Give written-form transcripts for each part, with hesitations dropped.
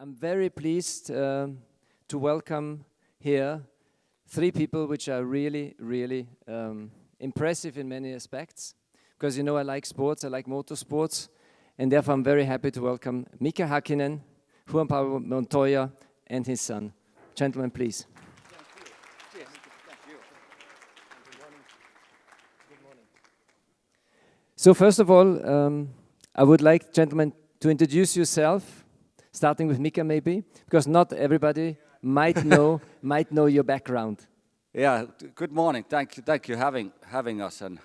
I'm very pleased to welcome here three people which are really, really impressive in many aspects. Because you know I like sports, I like motorsports, and therefore I'm very happy to welcome Mika Hakkinen, Juan Pablo Montoya, and his son. Gentlemen, please. Thank you. Good morning. So first of all, I would like, gentlemen, to introduce yourself, starting with Mika maybe, because not everybody might know your background. Yeah, good morning. Thank you having us. And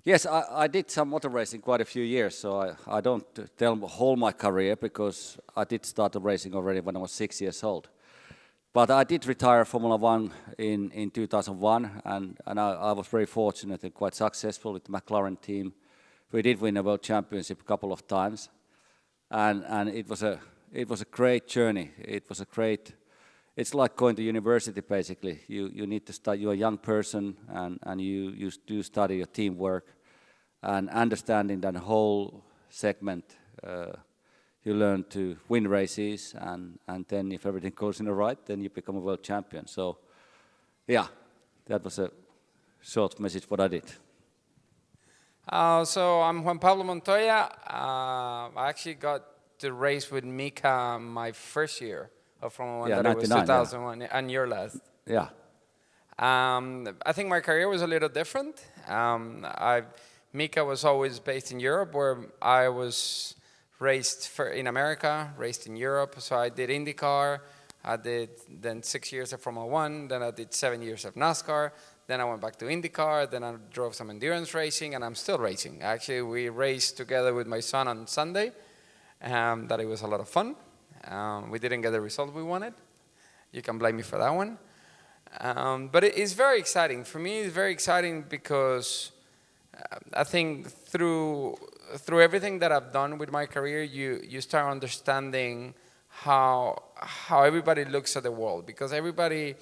yes, I did some motor racing quite a few years, so I don't tell whole my career because I did start racing already when I was 6 years old. But I did retire Formula One in 2001, and I was very fortunate and quite successful with the McLaren team. We did win a world championship a couple of times, and it was a great journey. It's like going to university basically. You need to study. You're a young person, and you do study your teamwork and understanding that whole segment. You learn to win races, and then if everything goes in the right, then you become a world champion. So, yeah, that was a short message what I did. So I'm Juan Pablo Montoya. I actually got to race with Mika my first year of Formula One. Yeah, that it was 2001, yeah. and your last. Yeah. I think my career was a little different. Mika was always based in Europe, where I was raced in America, raced in Europe. So I did IndyCar. I did then 6 years of Formula One. Then I did 7 years of NASCAR. Then I went back to IndyCar. Then I drove some endurance racing, and I'm still racing. Actually, we raced together with my son on Sunday. That it was a lot of fun. We didn't get the result we wanted. You can blame me for that one. But it is very exciting. For me, it's very exciting because I think through everything that I've done with my career, you start understanding how everybody looks at the world. Because everybody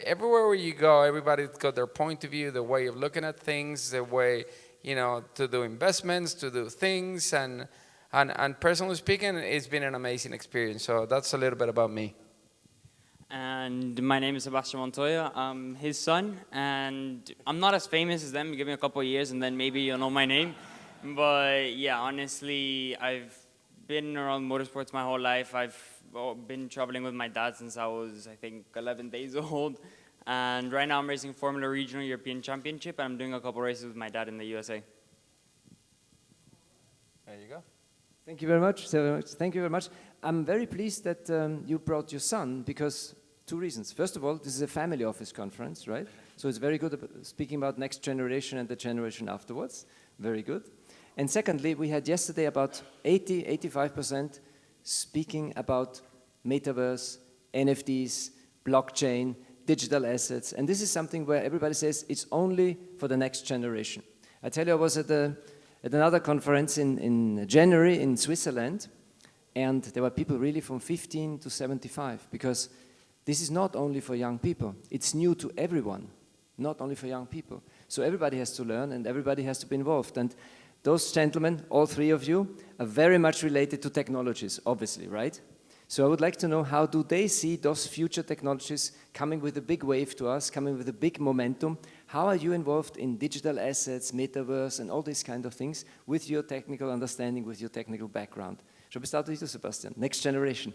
everywhere where you go, everybody's got their point of view, the way of looking at things, the way, to do investments, to do things, and personally speaking, it's been an amazing experience. So that's a little bit about me. And my name is Sebastián Montoya. I'm his son, and I'm not as famous as them. Give me a couple of years, and then maybe you'll know my name. But yeah, honestly, I've been around motorsports my whole life. I've been traveling with my dad since I was, I think, 11 days old. And right now I'm racing Formula Regional European Championship, and I'm doing a couple races with my dad in the USA. There you go. Thank you very much. Thank you very much. I'm very pleased that you brought your son because two reasons. First of all, this is a family office conference, right? So it's very good speaking about next generation and the generation afterwards. Very good. And secondly, we had yesterday about 85% speaking about metaverse, NFTs, blockchain, digital assets. And this is something where everybody says it's only for the next generation. I tell you, I was at another conference in January in Switzerland, and there were people really from 15 to 75, because this is not only for young people. It's new to everyone, not only for young people. So everybody has to learn, and everybody has to be involved. And those gentlemen, all three of you, are very much related to technologies, obviously, right? So I would like to know, how do they see those future technologies coming with a big wave to us, coming with a big momentum? How are you involved in digital assets, metaverse, and all these kind of things with your technical understanding, with your technical background? Shall we start with you, Sebastian? Next generation.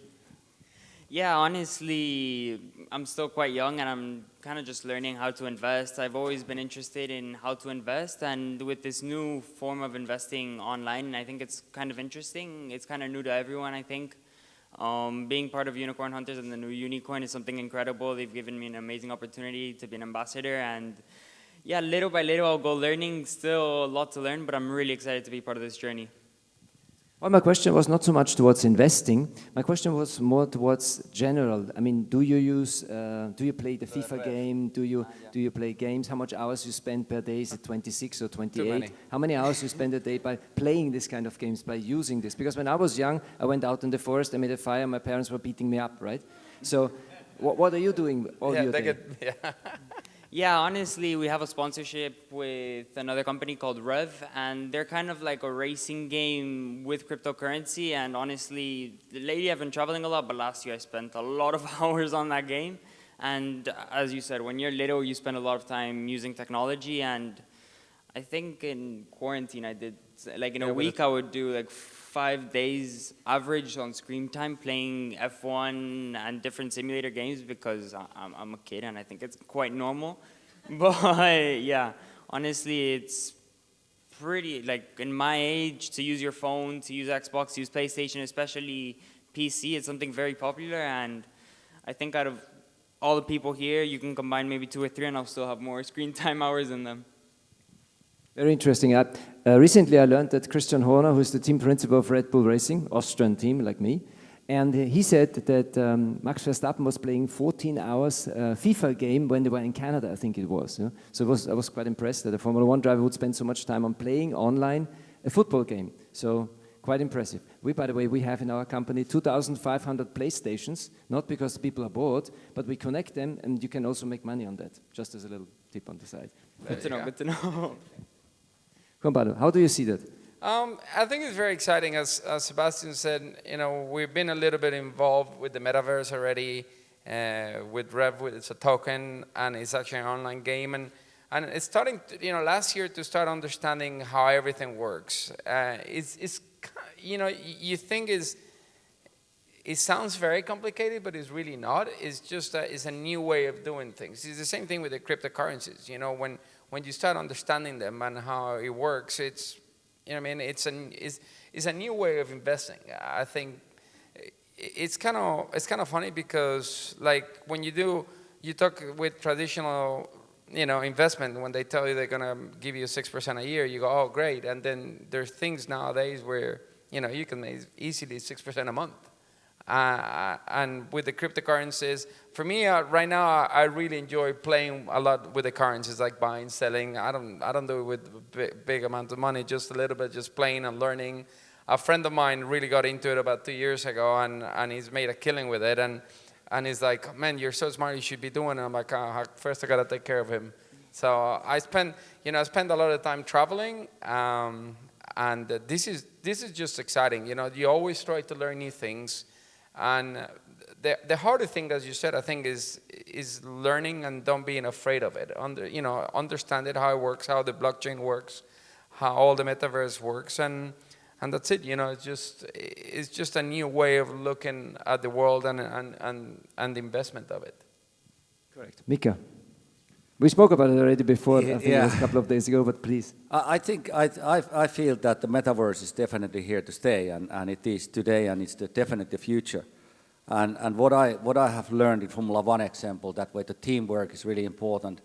Yeah, honestly, I'm still quite young, and I'm kind of just learning how to invest. I've always been interested in how to invest, and with this new form of investing online, I think it's kind of interesting. It's kind of new to everyone, I think. Being part of Unicorn Hunters and the new Unicorn is something incredible. They've given me an amazing opportunity to be an ambassador, and yeah, little by little I'll go learning. Still a lot to learn, but I'm really excited to be part of this journey. Well, my question was not so much towards investing. My question was more towards general. I mean, do you play the FIFA game? Do you play games? How much hours you spend per day? Is it 26 or 28? Too many. How many hours you spend a day by playing this kind of games, by using this? Because when I was young, I went out in the forest, I made a fire, my parents were beating me up, right? So what are you doing all your day? Yeah, honestly, we have a sponsorship with another company called Rev, and they're kind of like a racing game with cryptocurrency. And honestly, lately I've been traveling a lot, but last year I spent a lot of hours on that game. And as you said, when you're little, you spend a lot of time using technology. And I think in quarantine, I did, like in a week, I would do like 5 days average on screen time playing F1 and different simulator games because I'm a kid and I think it's quite normal. But yeah, honestly, it's pretty, like in my age, to use your phone, to use Xbox, to use PlayStation, especially PC, it's something very popular. And I think out of all the people here, you can combine maybe 2 or 3 and I'll still have more screen time hours in them. Very interesting. Recently, I learned that Christian Horner, who's the team principal of Red Bull Racing, Austrian team like me, and he said that Max Verstappen was playing 14 hours FIFA game when they were in Canada, I think it was. Yeah? So I was quite impressed that a Formula One driver would spend so much time on playing online a football game. So quite impressive. We, by the way, we have in our company 2,500 PlayStations, not because people are bored, but we connect them, and you can also make money on that, just as a little tip on the side. Good to know, good to know. Juan Pablo, how do you see that? I think it's very exciting. As Sebastian said, you know, we've been a little bit involved with the metaverse already. With Rev, it's a token, and it's actually an online game, and it's starting, to, you know, last year to start understanding how everything works. It's you know, you think it sounds very complicated, but it's really not. It's just it's a new way of doing things. It's the same thing with the cryptocurrencies. You know, when you start understanding them and how it works, it's, you know, I mean, it's a new way of investing. I think it's kind of funny because, like, when you talk with traditional, you know, investment, when they tell you they're gonna give you 6% a year, you go, oh, great. And then there's things nowadays where, you know, you can make easily 6% a month. And with the cryptocurrencies, for me right now, I really enjoy playing a lot with the currencies, like buying, selling. I don't do it with big amount of money, just a little bit, just playing and learning. A friend of mine really got into it about 2 years ago, and he's made a killing with it. And he's like, man, you're so smart, you should be doing it. I'm like, first I gotta take care of him. So I spend a lot of time traveling, and this is just exciting. You know, you always try to learn new things. And the harder thing, as you said, I think is learning and don't being afraid of it. Understand it, how it works, how the blockchain works, how all the metaverse works, and that's it. You know, it's just a new way of looking at the world and the investment of it. Correct. Mika, we spoke about it already before. I think it was a couple of days ago, but please. I think I feel that the metaverse is definitely here to stay, and it is today, and it's definitely the future. And what I have learned in Formula One example, that way the teamwork is really important.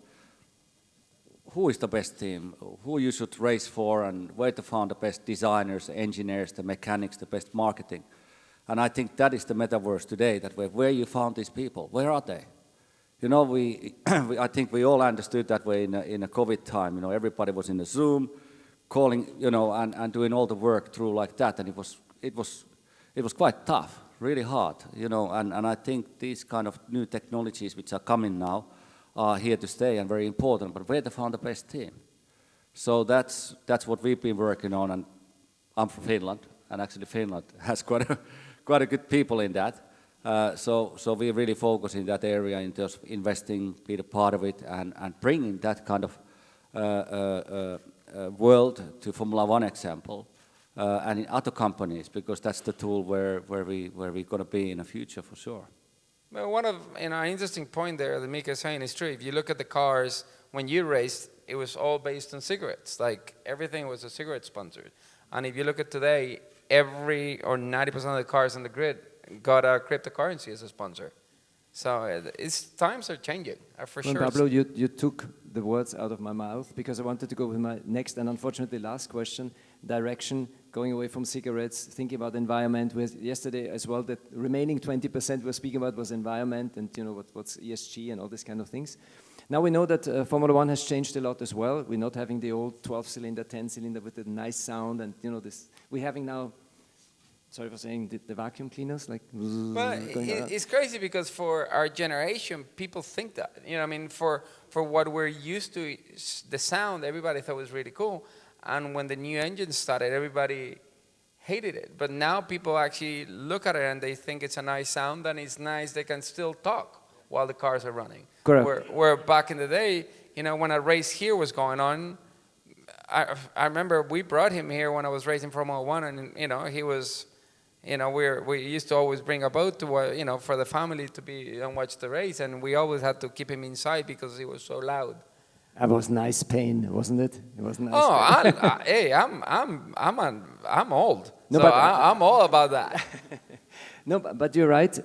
Who is the best team? Who you should race for, and where to find the best designers, engineers, the mechanics, the best marketing. And I think that is the metaverse today. That way, where you found these people, where are they? You know, I think we all understood that way in a COVID time. You know, everybody was in a Zoom, calling, you know, and doing all the work through like that, and it was quite tough, really hard, you know. And I think these kind of new technologies which are coming now are here to stay and very important. But where to find the best team? So that's what we've been working on. And I'm from Finland, and actually Finland has quite a good people in that. So we really focus in that area in terms of investing, be a part of it, and bringing that kind of world to Formula One example, and in other companies, because that's the tool where we're going to be in the future for sure. Well, one of an interesting point there that Mika is saying is true. If you look at the cars when you raced, it was all based on cigarettes. Like everything was a cigarette sponsor. And if you look at today, 90% of the cars on the grid got a cryptocurrency as a sponsor. So times are changing, for sure. Pablo, you took the words out of my mouth, because I wanted to go with my next and unfortunately last question, direction, going away from cigarettes, thinking about environment. Yesterday as well, the remaining 20% we're speaking about was environment and, you know, what's ESG and all these kind of things. Now we know that Formula One has changed a lot as well. We're not having the old 12-cylinder, 10-cylinder with the nice sound and, you know, this. We're having now sorry for saying, the vacuum cleaners, like But going around? it's crazy because for our generation, people think that. You know, I mean, for what we're used to, the sound, everybody thought was really cool. And when the new engine started, everybody hated it. But now people actually look at it and they think it's a nice sound and it's nice. They can still talk while the cars are running. Correct. Where back in the day, you know, when a race here was going on, I remember we brought him here when I was racing Formula One, and you know, he was, you know, we used to always bring a boat to, you know, for the family to be and watch the race, and we always had to keep him inside because he was so loud. That was nice pain, wasn't it? It was nice. Oh, pain. hey, I'm old, No, so but- I'm all about that. No, but you're right.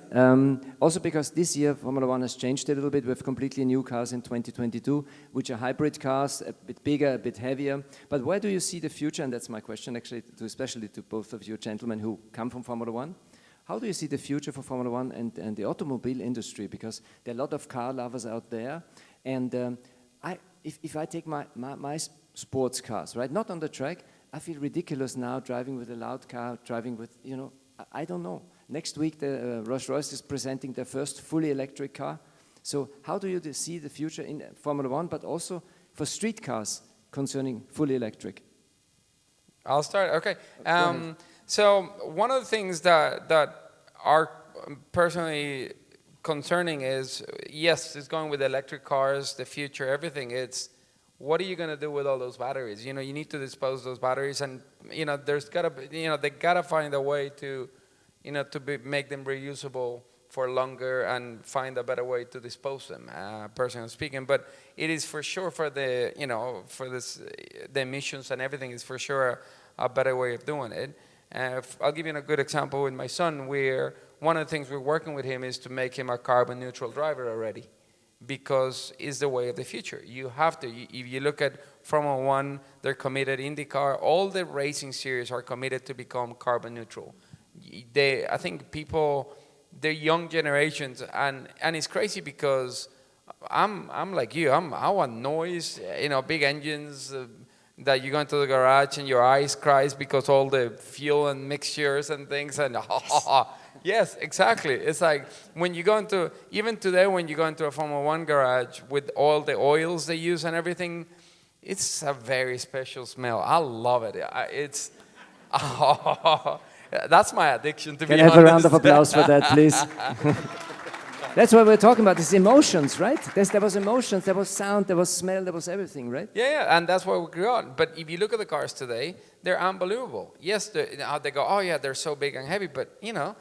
Also because this year Formula One has changed a little bit. We have completely new cars in 2022, which are hybrid cars, a bit bigger, a bit heavier. But where do you see the future? And that's my question, actually, especially to both of you gentlemen who come from Formula One. How do you see the future for Formula One and the automobile industry? Because there are a lot of car lovers out there. And if I take my sports cars, right, not on the track, I feel ridiculous now driving with a loud car, driving with, you know, I don't know. Next week, the Rolls-Royce is presenting their first fully electric car. So how do you see the future in Formula One, but also for street cars concerning fully electric? I'll start. Okay. ahead. So one of the things that are personally concerning is, yes, it's going with electric cars, the future, everything. It's what are you going to do with all those batteries? You know, you need to dispose those batteries, and you know, there's got to be, you know, they got to find a way to, you know, make them reusable for longer and find a better way to dispose them, personally speaking. But it is for sure for the, you know, for this, the emissions and everything is for sure a better way of doing it. I'll give you a good example with my son, where one of the things we're working with him is to make him a carbon neutral driver already, because it's the way of the future. You have to, if you look at Formula One, they're committed, IndyCar, all the racing series are committed to become carbon neutral. I think people, the young generations, and it's crazy because I'm like you, I want noise, you know, big engines, that you go into the garage and your eyes cries because all the fuel and mixtures and things, and yes, exactly. It's like when you go into, even today when you go into a Formula One garage with all the oils they use and everything, it's a very special smell. I love it. It's, that's my addiction, to be honest. Can I have a round of applause for that, please? That's what we're talking about, is emotions, right? There was emotions, there was sound, there was smell, there was everything, right? Yeah, and that's why we grew up. But if you look at the cars today, they're unbelievable. Yes, they go, oh yeah, they're so big and heavy, but you know,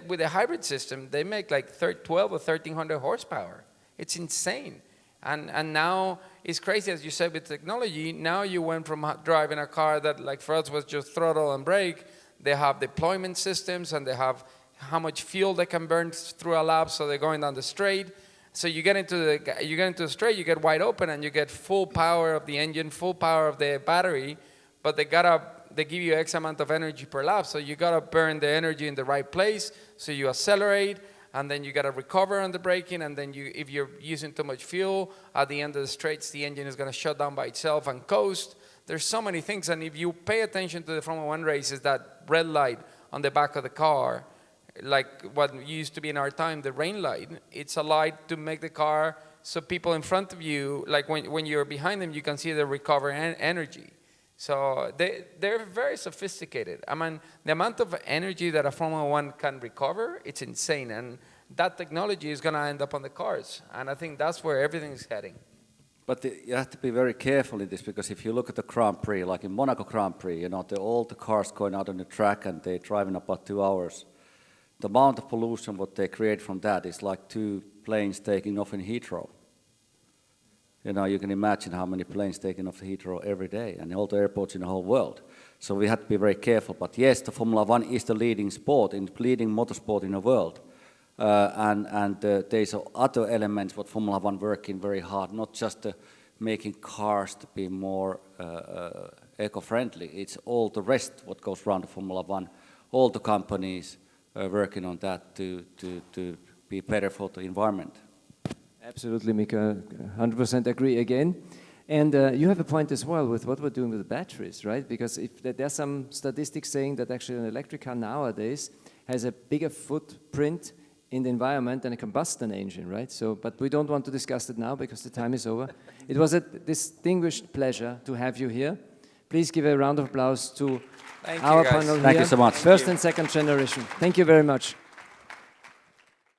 with the hybrid system, they make like 12 or 1,300 horsepower. It's insane. And now it's crazy, as you said, with technology. Now you went from driving a car that, like for us, was just throttle and brake. They have deployment systems, and they have how much fuel they can burn through a lap, so they're going down the straight. So you get into the straight, you get wide open, and you get full power of the engine, full power of the battery, but they give you X amount of energy per lap, so you gotta burn the energy in the right place, so you accelerate, and then you gotta recover on the braking, and then if you're using too much fuel, at the end of the straights, the engine is gonna shut down by itself and coast. There's so many things, and if you pay attention to the Formula One races, that red light on the back of the car, like what used to be in our time, the rain light, it's a light to make the car so people in front of you, like when you're behind them, you can see the recover energy. So they're very sophisticated. I mean, the amount of energy that a Formula One can recover, it's insane. And that technology is going to end up on the cars. And I think that's where everything is heading. But you have to be very careful in this, because if you look at the Grand Prix, like in Monaco Grand Prix, you know, all the cars going out on the track and they're driving about 2 hours. The amount of pollution what they create from that is like 2 planes taking off in Heathrow. You know, you can imagine how many planes taking off Heathrow every day, and all the airports in the whole world. So we have to be very careful. But yes, the Formula One is the leading motorsport in the world. And there's other elements what Formula One working very hard, not just making cars to be more eco-friendly. It's all the rest what goes around the Formula One. All the companies working on that to be better for the environment. Absolutely, Mika, 100% agree again. And you have a point as well with what we're doing with the batteries, right? Because if there's some statistics saying that actually an electric car nowadays has a bigger footprint in the environment than a combustion engine, right? So, but we don't want to discuss it now because the time is over. It was a distinguished pleasure to have you here. Please give a round of applause to Thank our you, guys. panel here. Thank you so much. First and second generation. Thank you very much.